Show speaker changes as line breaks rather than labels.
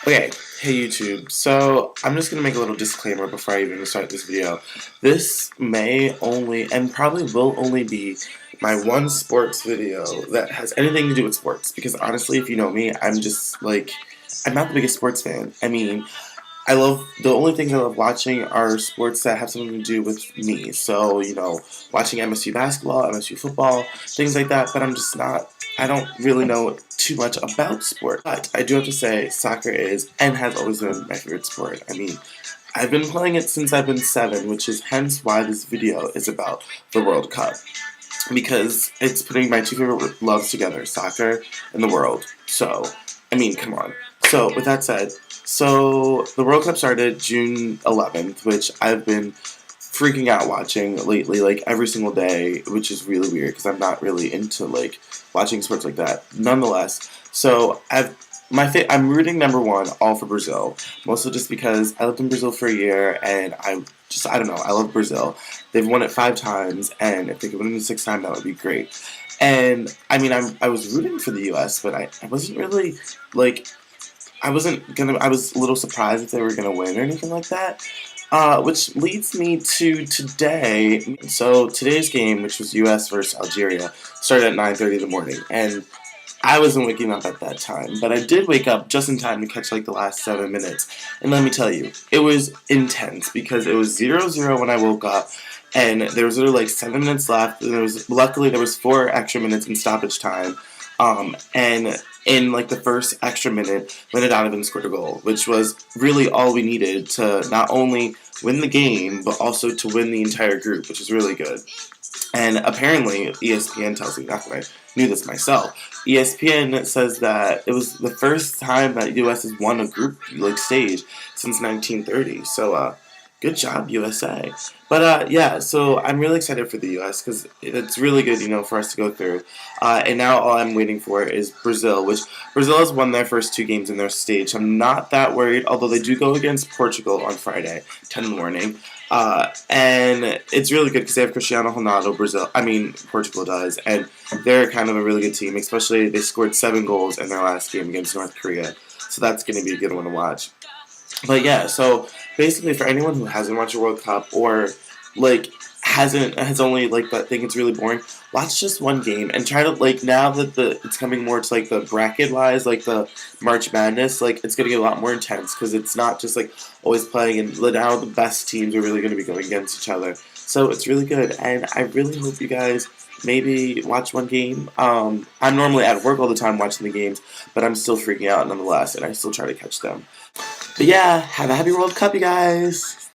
Okay, hey YouTube. So I'm just gonna make a little disclaimer before I even start this video. This may only and probably will only be my one sports video that has anything to do with sports. Because honestly, if you know me, I'm not the biggest sports fan. The only things I love watching are sports that have something to do with me. So, watching MSU basketball, MSU football, things like that, but I don't really know too much about sport. But I do have to say, soccer is and has always been my favorite sport. I've been playing it since I've been 7, which is hence why this video is about the World Cup. Because it's putting my two favorite loves together, soccer and the world. So, come on. So, with that said, the World Cup started June 11th, which I've been freaking out watching lately, like every single day, which is really weird because I'm not really into like watching sports like that. Nonetheless, I'm rooting number one all for Brazil, mostly just because I lived in Brazil for a year and I don't know, I love Brazil. They've won it 5 times, and if they could win it the 6th time, that would be great. And I was rooting for the U.S., but I wasn't really like I was a little surprised if they were gonna win or anything like that. Which leads me to today. So today's game, which was U.S. versus Algeria, started at 9:30 in the morning, and I wasn't waking up at that time, but I did wake up just in time to catch like the last 7 minutes. And let me tell you, it was intense because it was 0-0 when I woke up, and there was literally like 7 minutes left. And luckily there was 4 extra minutes in stoppage time. And in like the first extra minute, Linda Donovan scored a goal, which was really all we needed to not only win the game but also to win the entire group, which is really good. And apparently, ESPN tells me, not that I knew this myself, ESPN says that it was the first time that U.S. has won a group like stage since 1930. So, good job, USA. But yeah, so I'm really excited for the U.S. because it's really good, for us to go through. And now all I'm waiting for is Brazil, which Brazil has won their first 2 games in their stage. I'm not that worried, although they do go against Portugal on Friday, 10 in the morning. And it's really good because they have Cristiano Ronaldo, Portugal does, and they're kind of a really good team, especially they scored 7 goals in their last game against North Korea, so that's going to be a good one to watch. But yeah, so basically for anyone who hasn't watched a World Cup or like has only like but think it's really boring, watch just one game and try to like now that the it's coming more to like the bracket wise, like the March Madness, like it's gonna get a lot more intense because it's not just like always playing and now the best teams are really gonna be going against each other. So it's really good and I really hope you guys maybe watch one game. I'm normally at work all the time watching the games, but I'm still freaking out nonetheless and I still try to catch them. But yeah, have a happy World Cup, you guys!